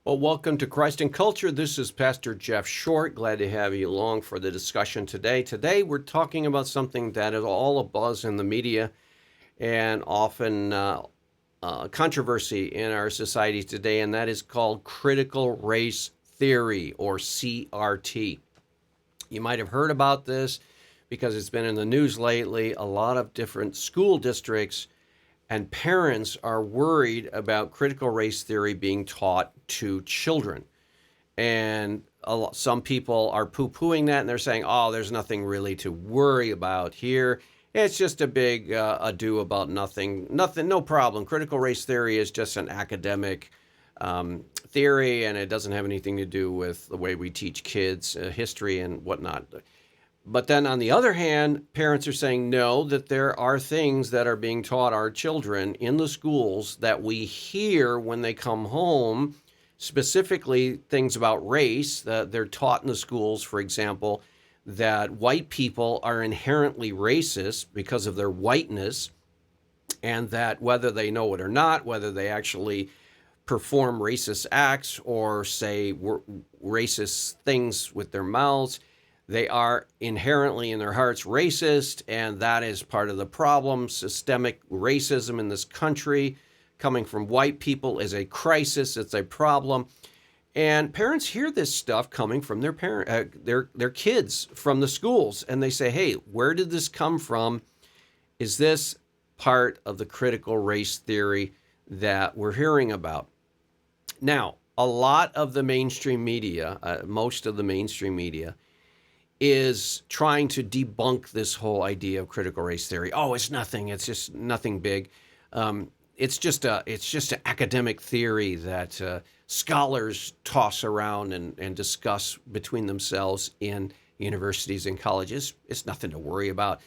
Well, welcome to Christ and Culture. This is Pastor Jeff Short. Glad to have you along for the discussion today. Today, we're talking about something that is all abuzz in the media and often controversy in our society today, and that is called critical race theory, or CRT. You might have heard about this because it's been in the news lately. A lot of different school districts and parents are worried about critical race theory being taught to children. And some people are poo-pooing that, and they're saying, oh, there's nothing really to worry about here. It's just a big ado about nothing. Nothing, no problem. Critical race theory is just an academic theory, and it doesn't have anything to do with the way we teach kids history and whatnot. But then on the other hand, parents are saying no, that there are things that are being taught our children in the schools that we hear when they come home, specifically things about race. They're taught in the schools, for example, that white people are inherently racist because of their whiteness, and that whether they know it or not, whether they actually perform racist acts or say racist things with their mouths, they are inherently in their hearts racist, and that is part of the problem. Systemic racism in this country coming from white people is a crisis. It's a problem. And parents hear this stuff coming from their kids from the schools, and they say, hey, where did this come from? Is this part of the critical race theory that we're hearing about? Now, a lot of the mainstream media, most of the mainstream media, is trying to debunk this whole idea of critical race theory. Oh, it's nothing. It's just nothing big. It's just an academic theory that scholars toss around and discuss between themselves in universities and colleges. It's nothing to worry about.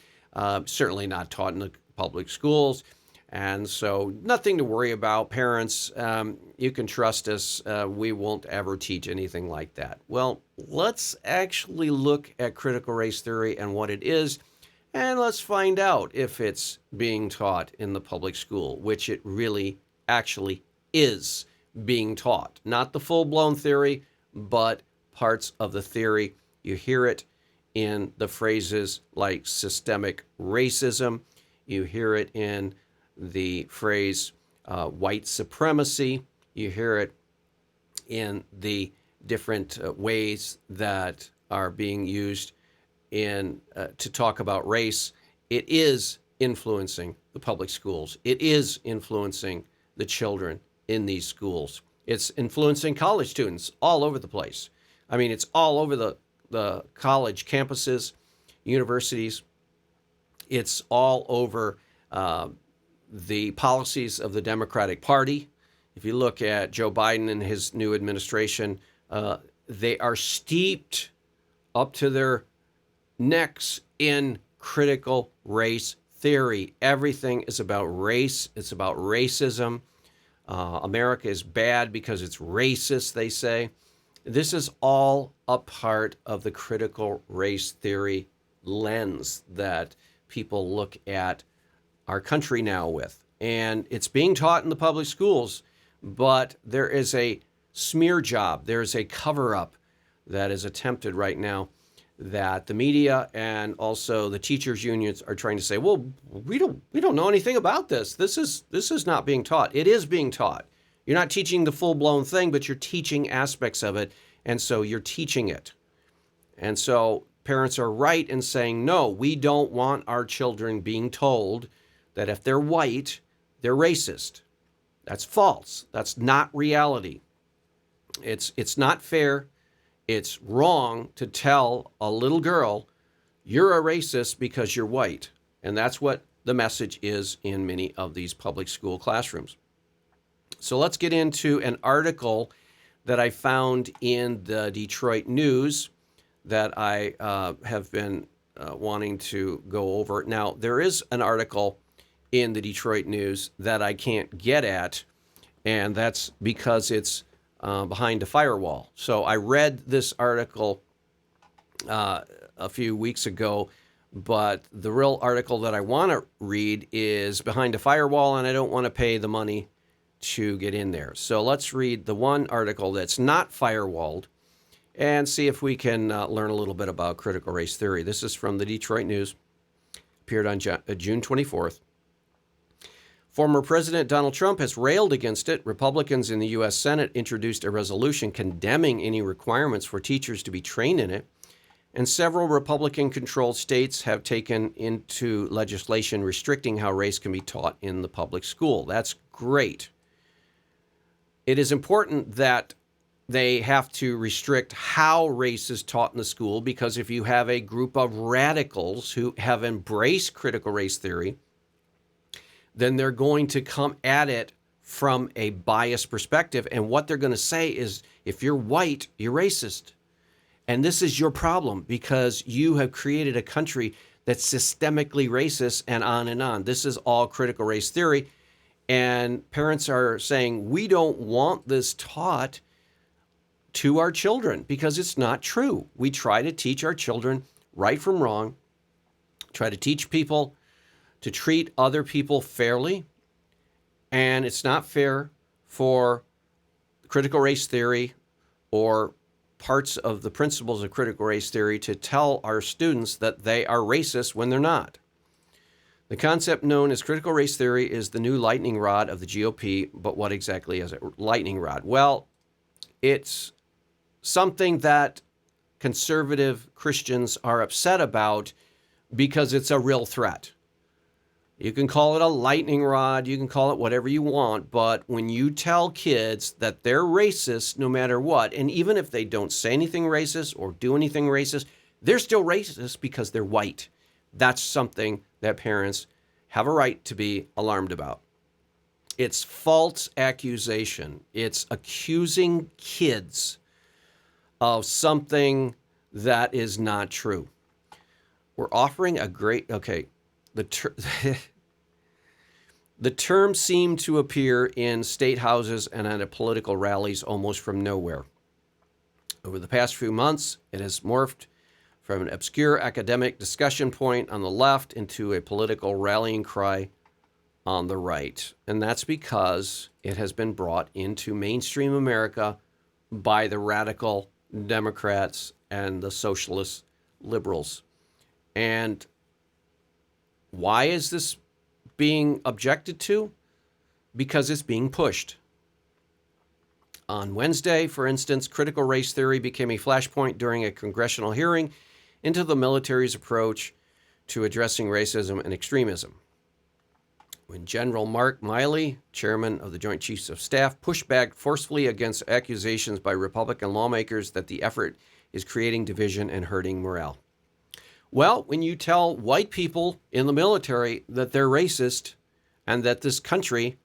Certainly not taught in the public schools. And so nothing to worry about. Parents, you can trust us. We won't ever teach anything like that. Well, let's actually look at critical race theory and what it is, and let's find out if it's being taught in the public school, which it really actually is being taught. Not the full-blown theory, but parts of the theory. You hear it in the phrases like systemic racism. You hear it in the phrase white supremacy. You hear it in the different ways that are being used in to talk about race. It is influencing the public schools. It is influencing the children in these schools. It's influencing college students all over the place. I mean, it's all over the college campuses, universities. It's all over the policies of the Democratic Party. If you look at Joe Biden and his new administration, they are steeped up to their necks in critical race theory. Everything is about race. It's about racism. America is bad because it's racist, they say. This is all a part of the critical race theory lens that people look at our country now with. And it's being taught in the public schools, but there is a smear job. There's a cover-up that is attempted right now that the media and also the teachers unions are trying to say, well, we don't know anything about this. This is not being taught. It is being taught. You're not teaching the full-blown thing, but you're teaching aspects of it, and so you're teaching it. And so parents are right in saying, no, we don't want our children being told that if they're white, they're racist. That's false. That's not reality. It's not fair. It's wrong to tell a little girl, you're a racist because you're white. And that's what the message is in many of these public school classrooms. So let's get into an article that I found in the Detroit News that I have been wanting to go over. Now, there is an article in the Detroit News that I can't get at, and that's because it's behind a firewall. So I read this article a few weeks ago, but the real article that I want to read is behind a firewall, and I don't want to pay the money to get in there. So let's read the one article that's not firewalled and see if we can learn a little bit about critical race theory. This is from the Detroit News, appeared on June 24th. Former President Donald Trump has railed against it. Republicans in the U.S. Senate introduced a resolution condemning any requirements for teachers to be trained in it, and several Republican-controlled states have taken into legislation restricting how race can be taught in the public school. That's great. It is important that they have to restrict how race is taught in the school, because if you have a group of radicals who have embraced critical race theory, then they're going to come at it from a biased perspective. And what they're going to say is, if you're white, you're racist. And this is your problem because you have created a country that's systemically racist, and on and on. This is all critical race theory. And parents are saying, we don't want this taught to our children because it's not true. We try to teach our children right from wrong, try to teach people to treat other people fairly, and it's not fair for critical race theory or parts of the principles of critical race theory to tell our students that they are racist when they're not. The concept known as critical race theory is the new lightning rod of the GOP, but what exactly is it? Lightning rod. Well, it's something that conservative Christians are upset about because it's a real threat. You can call it a lightning rod, you can call it whatever you want, but when you tell kids that they're racist no matter what, and even if they don't say anything racist or do anything racist, they're still racist because they're white. That's something that parents have a right to be alarmed about. It's false accusation. It's accusing kids of something that is not true. We're offering a great, the term seemed to appear in state houses and at political rallies almost from nowhere. Over the past few months, it has morphed from an obscure academic discussion point on the left into a political rallying cry on the right. And that's because it has been brought into mainstream America by the radical Democrats and the socialist liberals. And why is this being objected to? Because it's being pushed. On Wednesday, for instance, critical race theory became a flashpoint during a congressional hearing into the military's approach to addressing racism and extremism. When General Mark Milley, chairman of the Joint Chiefs of Staff, pushed back forcefully against accusations by Republican lawmakers that the effort is creating division and hurting morale. Well, when you tell white people in the military that they're racist and that this country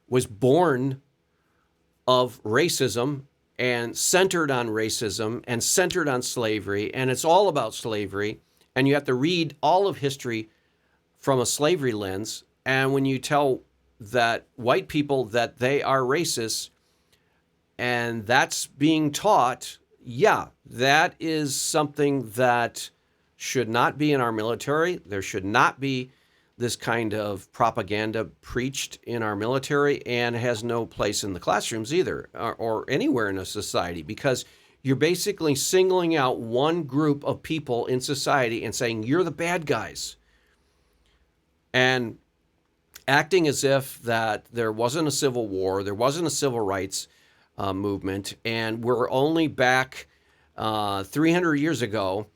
was born of racism and centered on racism and centered on slavery, and it's all about slavery, and you have to read all of history from a slavery lens, and when you tell that white people that they are racist and that's being taught, yeah, that is something that should not be in our military. There should not be this kind of propaganda preached in our military, and has no place in the classrooms either, or anywhere in a society, because you're basically singling out one group of people in society and saying, you're the bad guys. And acting as if that there wasn't a civil war, there wasn't a civil rights movement, and we're only back 300 years ago,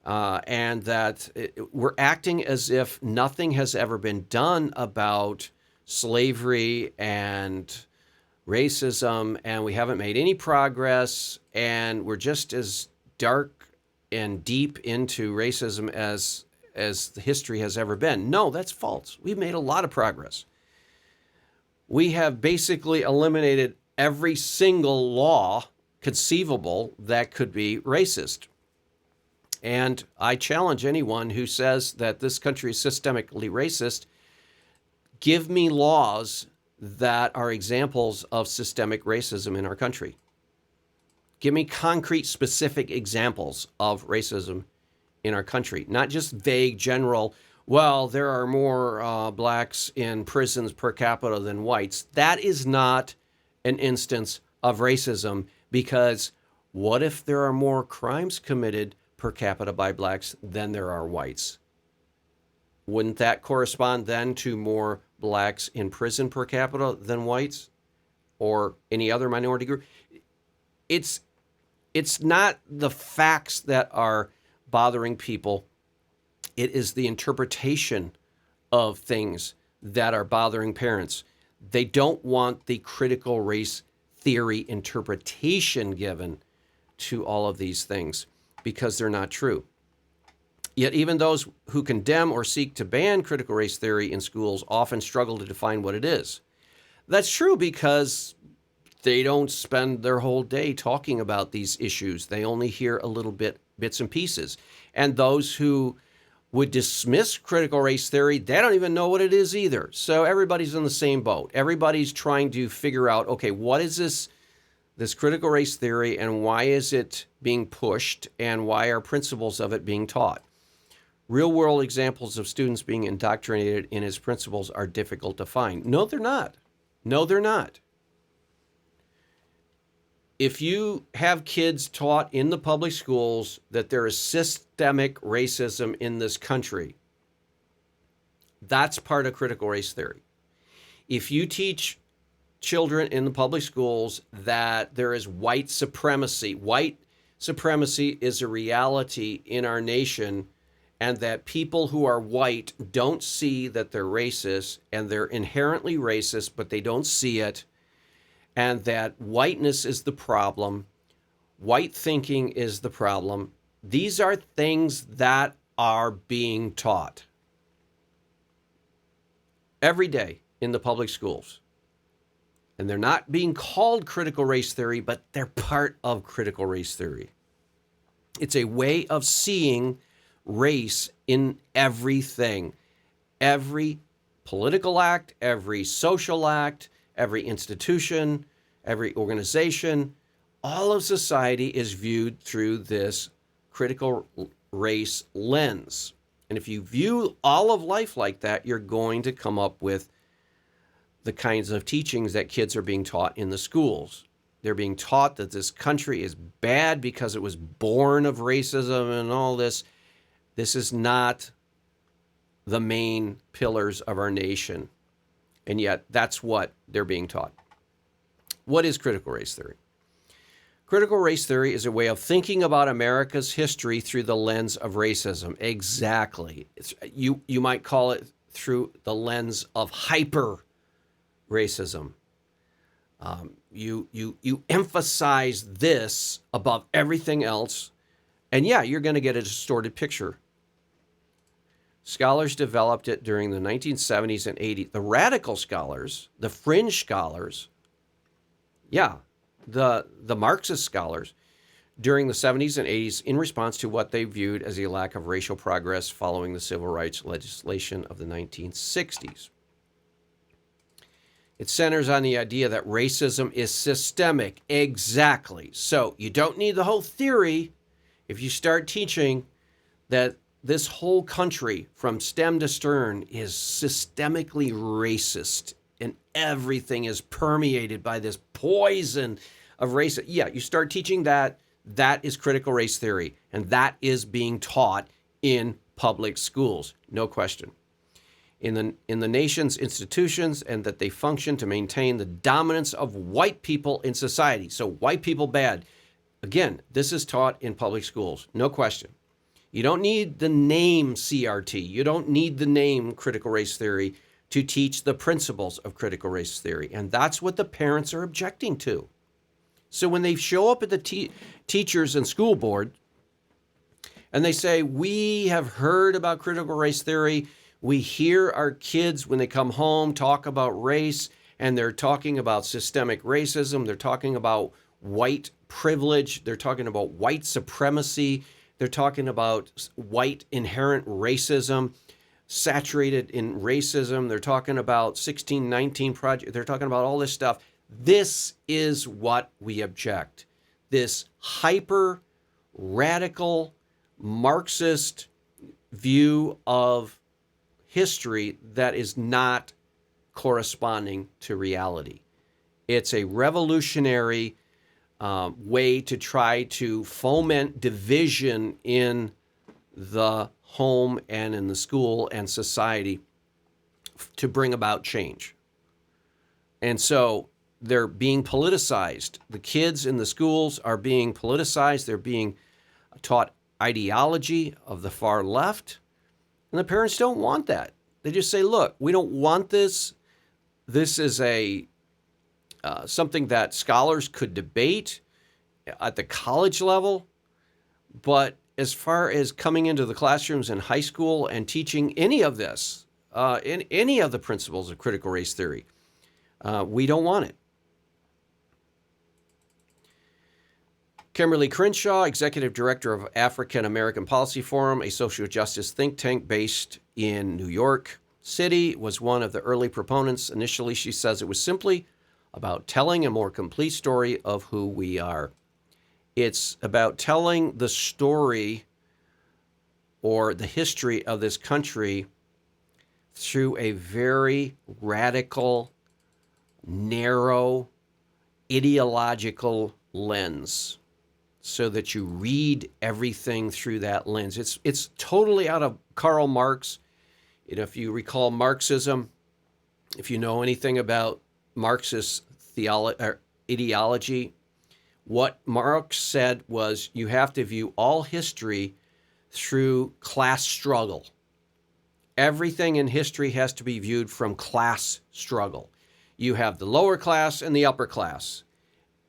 and that we're acting as if nothing has ever been done about slavery and racism, and we haven't made any progress, and we're just as dark and deep into racism as the history has ever been. No, that's false. We've made a lot of progress. We have basically eliminated every single law conceivable that could be racist. And I challenge anyone who says that this country is systemically racist, give me laws that are examples of systemic racism in our country. Give me concrete, specific examples of racism in our country, not just vague, general, well, there are more blacks in prisons per capita than whites. That is not an instance of racism, because what if there are more crimes committed per capita by blacks than there are whites? Wouldn't that correspond then to more blacks in prison per capita than whites or any other minority group? It's it's not the facts that are bothering people. It is the interpretation of things that are bothering parents. They don't want the critical race theory interpretation given to all of these things because they're not true. Yet even those who condemn or seek to ban critical race theory in schools often struggle to define what it is. That's true because they don't spend their whole day talking about these issues. They only hear a little bits and pieces. And those who would dismiss critical race theory, they don't even know what it is either. So everybody's in the same boat. Everybody's trying to figure out, okay, what is this critical race theory, and why is it being pushed, and why are principles of it being taught? Real world examples of students being indoctrinated in its principles are difficult to find. No, they're not. No, they're not. If you have kids taught in the public schools that there is systemic racism in this country, that's part of critical race theory. If you teach children in the public schools that there is white supremacy is a reality in our nation, and that people who are white don't see that they're racist, and they're inherently racist, but they don't see it, and that whiteness is the problem, white thinking is the problem. These are things that are being taught every day in the public schools. And they're not being called critical race theory, but they're part of critical race theory. It's a way of seeing race in everything, every political act, every social act, every institution, every organization. All of society is viewed through this critical race lens. And if you view all of life like that, you're going to come up with the kinds of teachings that kids are being taught in the schools. They're being taught that this country is bad because it was born of racism and all this. This is not the main pillars of our nation. And yet that's what they're being taught. What is critical race theory? Critical race theory is a way of thinking about America's history through the lens of racism. Exactly. You might call it through the lens of hyper racism. You emphasize this above everything else, and yeah, you're going to get a distorted picture. Scholars developed it during the 1970s and 80s. The radical scholars, the fringe scholars, the Marxist scholars during the 70s and 80s in response to what they viewed as a lack of racial progress following the civil rights legislation of the 1960s. It centers on the idea that racism is systemic. Exactly. So you don't need the whole theory if you start teaching that this whole country from stem to stern is systemically racist and everything is permeated by this poison of race. Yeah, you start teaching that, that is critical race theory, and that is being taught in public schools, no question. In the nation's institutions, and that they function to maintain the dominance of white people in society. So white people bad. Again, this is taught in public schools, no question. You don't need the name CRT. You don't need the name critical race theory to teach the principles of critical race theory. And that's what the parents are objecting to. So when they show up at the teachers and school board and they say, we have heard about critical race theory, we hear our kids when they come home talk about race, and they're talking about systemic racism, they're talking about white privilege, they're talking about white supremacy, they're talking about white inherent racism, saturated in racism, they're talking about 1619 Project, they're talking about all this stuff. This is what we object. This hyper radical Marxist view of history that is not corresponding to reality. It's a revolutionary way to try to foment division in the home and in the school and society to bring about change. And so they're being politicized. The kids in the schools are being politicized. They're being taught ideology of the far left. And the parents don't want that. They just say, look, we don't want this. This is something that scholars could debate at the college level. But as far as coming into the classrooms in high school and teaching any of this, in any of the principles of critical race theory, we don't want it. Kimberly Crenshaw, Executive Director of African American Policy Forum, a social justice think tank based in New York City, was one of the early proponents. Initially, she says it was simply about telling a more complete story of who we are. It's about telling the story or the history of this country through a very radical, narrow, ideological lens, so that you read everything through that lens. It's totally out of Karl Marx. And if you recall Marxism, if you know anything about Marxist ideology, what Marx said was you have to view all history through class struggle. Everything in history has to be viewed from class struggle. You have the lower class and the upper class,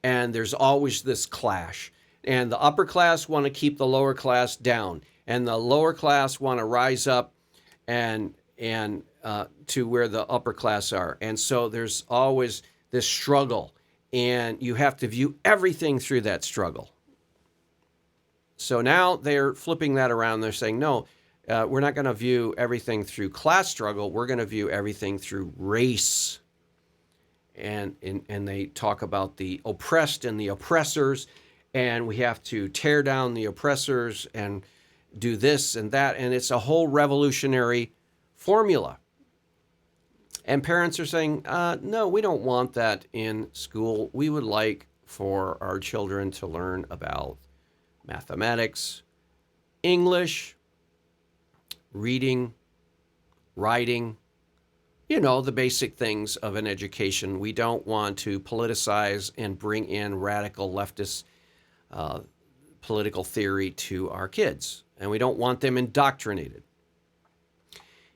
and there's always this clash. And the upper class want to keep the lower class down, and the lower class want to rise up and to where the upper class are. And so there's always this struggle, and you have to view everything through that struggle. So now they're flipping that around. They're saying, no, we're not going to view everything through class struggle. We're going to view everything through race. And they talk about the oppressed and the oppressors, and we have to tear down the oppressors and do this and that. And it's a whole revolutionary formula. And parents are saying, no, we don't want that in school. We would like for our children to learn about mathematics, English, reading, writing, the basic things of an education. We don't want to politicize and bring in radical leftist political theory to our kids, and we don't want them indoctrinated.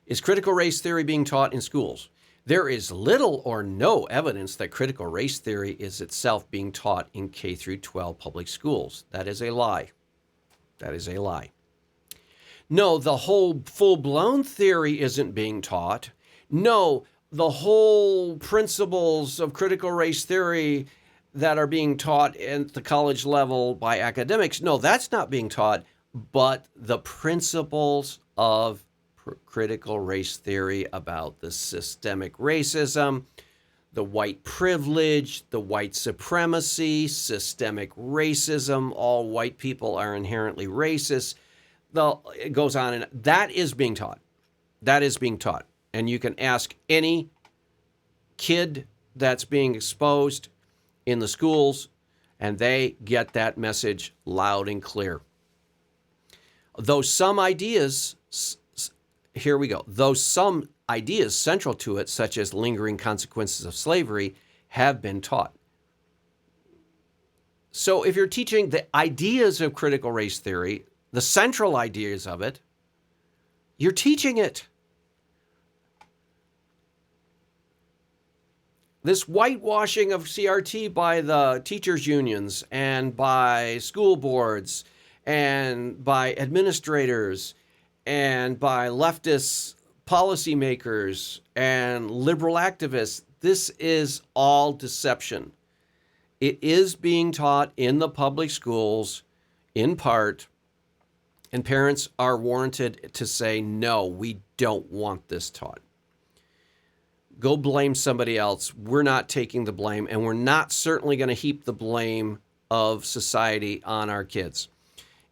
Is critical race theory being taught in schools? There is little or no evidence that critical race theory is itself being taught in K through 12 public schools. That is a lie. That is a lie. No, the whole full-blown theory isn't being taught. No, the whole principles of critical race theory that are being taught at the college level by academics, no, that's not being taught. But the principles of critical race theory about the systemic racism, the white privilege, the white supremacy, systemic racism, all white people are inherently racist. It goes on, and that is being taught. That is being taught. And you can ask any kid that's being exposed in the schools, and they get that message loud and clear. Though some ideas, here we go, though some ideas central to it, such as lingering consequences of slavery, have been taught. So if you're teaching the ideas of critical race theory, the central ideas of it, you're teaching it. This whitewashing of CRT by the teachers' unions and by school boards and by administrators and by leftist policymakers and liberal activists, this is all deception. It is being taught in the public schools in part, and parents are warranted to say, no, we don't want this taught. Go blame somebody else. We're not taking the blame, and we're not certainly going to heap the blame of society on our kids.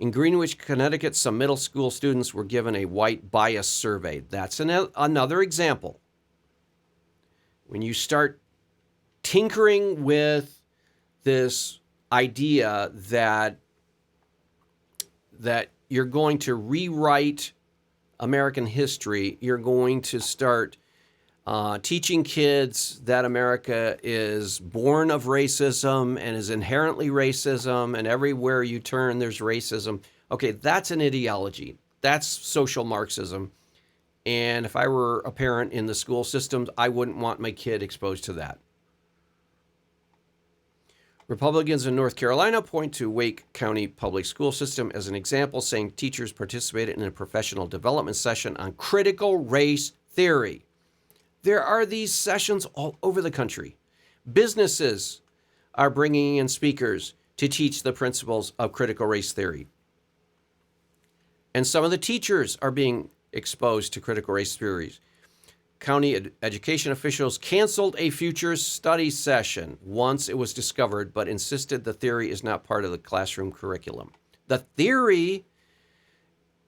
In Greenwich, Connecticut, some middle school students were given a white bias survey. That's another example. When you start tinkering with this idea that you're going to rewrite American history, you're going to start teaching kids that America is born of racism and is inherently racism, and everywhere you turn there's racism. Okay, that's an ideology. That's social Marxism. And if I were a parent in the school systems, I wouldn't want my kid exposed to that. Republicans in North Carolina point to Wake County Public School System as an example, saying teachers participated in a professional development session on critical race theory. There are these sessions all over the country. Businesses are bringing in speakers to teach the principles of critical race theory. And some of the teachers are being exposed to critical race theories. County education officials canceled a future study session once it was discovered, but insisted the theory is not part of the classroom curriculum. The theory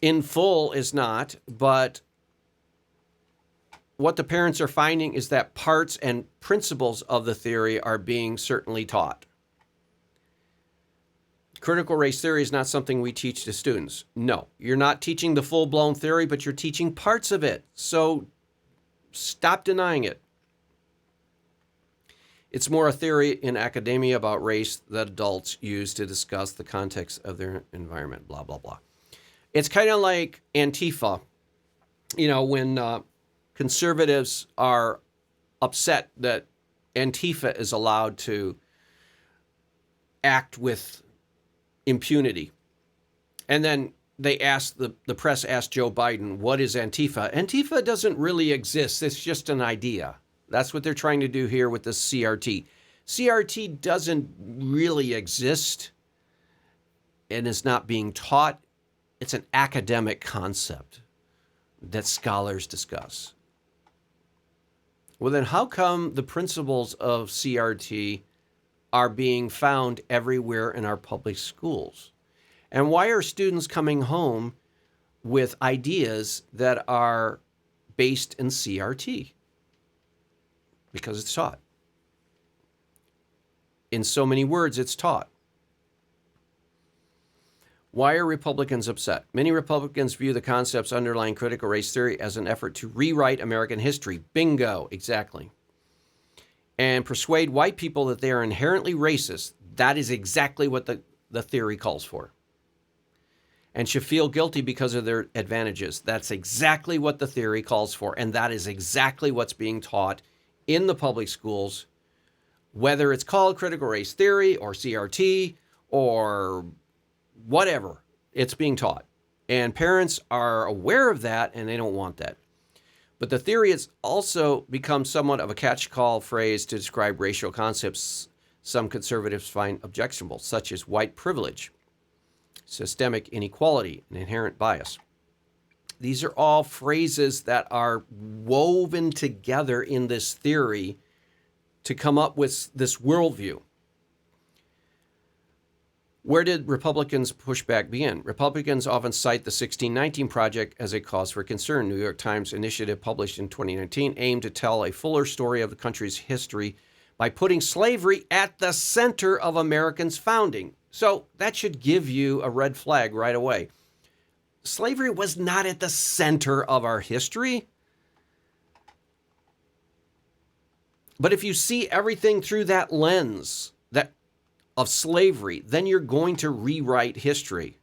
in full is not, but what the parents are finding is that parts and principles of the theory are being certainly taught. Critical race theory is not something we teach to students. No, you're not teaching the full-blown theory, but you're teaching parts of it. So stop denying it. It's more a theory in academia about race that adults use to discuss the context of their environment, blah, blah, blah. It's kind of like Antifa. You know, when conservatives are upset that Antifa is allowed to act with impunity. And then they asked, the press asked Joe Biden, what is Antifa? Antifa doesn't really exist. It's just an idea. That's what they're trying to do here with the CRT. CRT doesn't really exist and is not being taught. It's an academic concept that scholars discuss. Well, then how come the principles of CRT are being found everywhere in our public schools? And why are students coming home with ideas that are based in CRT? Because it's taught. In so many words, it's taught. Why are Republicans upset? Many Republicans view the concepts underlying critical race theory as an effort to rewrite American history. Bingo, exactly. And persuade white people that they are inherently racist. That is exactly what the theory calls for. And should feel guilty because of their advantages. That's exactly what the theory calls for. And that is exactly what's being taught in the public schools, whether it's called critical race theory or CRT or whatever, it's being taught. And parents are aware of that and they don't want that. But the theory has also become somewhat of a catch-call phrase to describe racial concepts some conservatives find objectionable, such as white privilege, systemic inequality, and inherent bias. These are all phrases that are woven together in this theory to come up with this worldview. Where did Republicans' pushback begin? Republicans often cite the 1619 Project as a cause for concern. New York Times initiative published in 2019 aimed to tell a fuller story of the country's history by putting slavery at the center of Americans' founding. So that should give you a red flag right away. Slavery was not at the center of our history. But if you see everything through that lens of slavery, then you're going to rewrite history.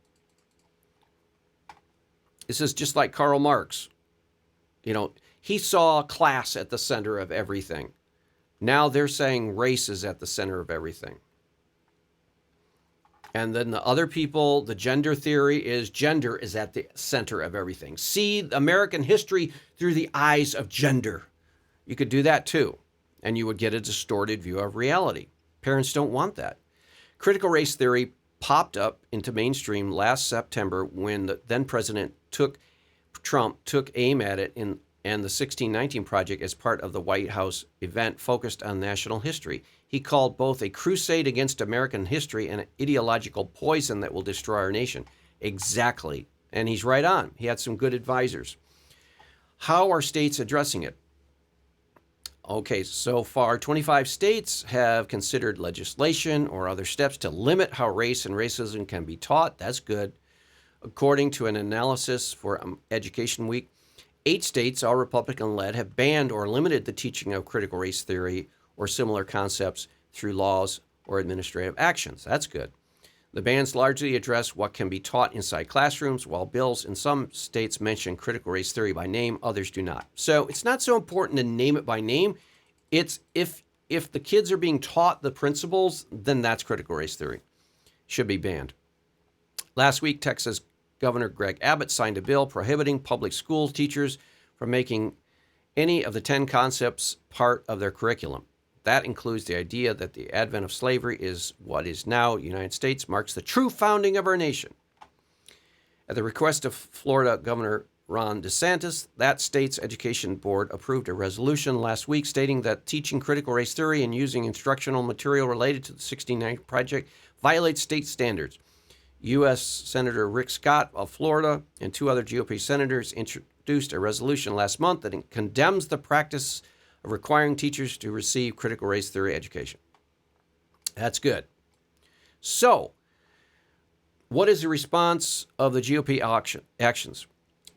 This is just like Karl Marx. You know, he saw class at the center of everything. Now they're saying race is at the center of everything. And then the other people, the gender theory is gender is at the center of everything. See American history through the eyes of gender. You could do that too, and you would get a distorted view of reality. Parents don't want that. Critical race theory popped up into mainstream last September when the then President Trump took aim at it and the 1619 Project as part of the White House event focused on national history. He called both a crusade against American history and an ideological poison that will destroy our nation. Exactly. And he's right on. He had some good advisors. How are states addressing it? Okay, so far, 25 states have considered legislation or other steps to limit how race and racism can be taught. That's good. According to an analysis for Education Week, 8 states, all Republican-led, have banned or limited the teaching of critical race theory or similar concepts through laws or administrative actions. That's good. The bans largely address what can be taught inside classrooms, while bills in some states mention critical race theory by name, others do not. So it's not so important to name it by name. It's if the kids are being taught the principles, then that's critical race theory. Should be banned. Last week, Texas Governor Greg Abbott signed a bill prohibiting public school teachers from making any of the 10 concepts part of their curriculum. That includes the idea that the advent of slavery is what is now the United States, marks the true founding of our nation. At the request of Florida Governor Ron DeSantis, that state's education board approved a resolution last week stating that teaching critical race theory and using instructional material related to the 1690 Project violates state standards. U.S. Senator Rick Scott of Florida and 2 other GOP senators introduced a resolution last month that condemns the practice of requiring teachers to receive critical race theory education. That's good. So, what is the response of the GOP actions?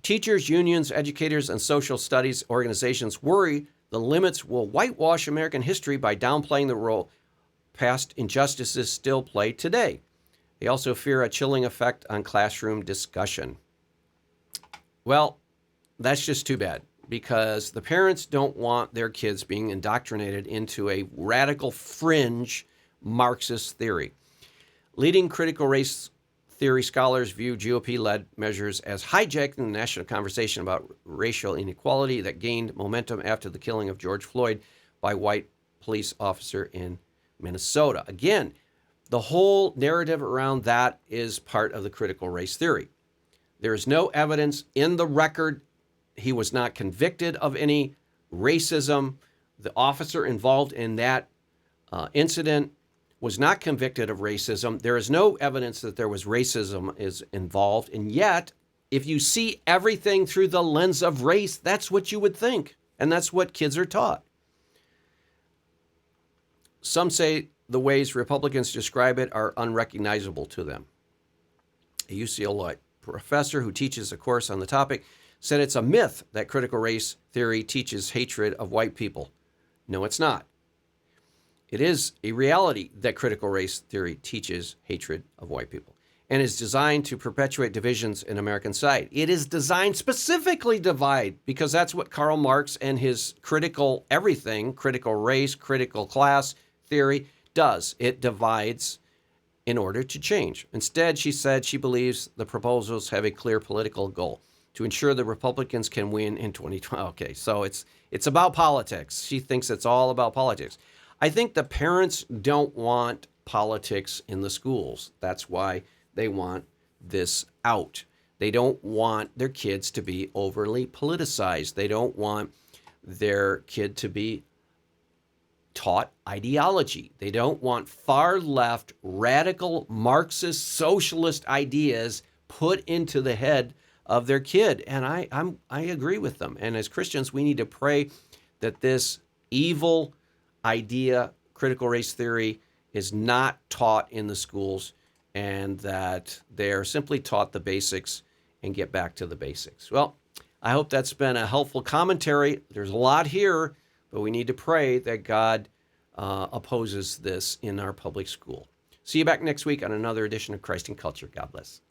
Teachers, unions, educators, and social studies organizations worry the limits will whitewash American history by downplaying the role past injustices still play today. They also fear a chilling effect on classroom discussion. Well, that's just too bad, because the parents don't want their kids being indoctrinated into a radical fringe Marxist theory. Leading critical race theory scholars view GOP-led measures as hijacking the national conversation about racial inequality that gained momentum after the killing of George Floyd by a white police officer in Minnesota. Again, the whole narrative around that is part of the critical race theory. There is no evidence in the record. He was not convicted of any racism. The officer involved in that incident was not convicted of racism. There is no evidence that there was racism is involved. And yet, if you see everything through the lens of race, that's what you would think. And that's what kids are taught. Some say the ways Republicans describe it are unrecognizable to them. A UCLA professor who teaches a course on the topic said it's a myth that critical race theory teaches hatred of white people. No, it's not. It is a reality that critical race theory teaches hatred of white people and is designed to perpetuate divisions in American society. It is designed specifically to divide, because that's what Karl Marx and his critical everything, critical race, critical class theory does. It divides in order to change. Instead, she said she believes the proposals have a clear political goal: to ensure the Republicans can win in 2020. Okay, so it's about politics. She thinks it's all about politics. I think the parents don't want politics in the schools. That's why they want this out. They don't want their kids to be overly politicized. They don't want their kid to be taught ideology. They don't want far left, radical Marxist, socialist ideas put into the head of their kid. And I agree with them. And as Christians, we need to pray that this evil idea, critical race theory, is not taught in the schools, and that they're simply taught the basics and get back to the basics. Well, I hope that's been a helpful commentary. There's a lot here, but we need to pray that God opposes this in our public school. See you back next week on another edition of Christ in Culture. God bless.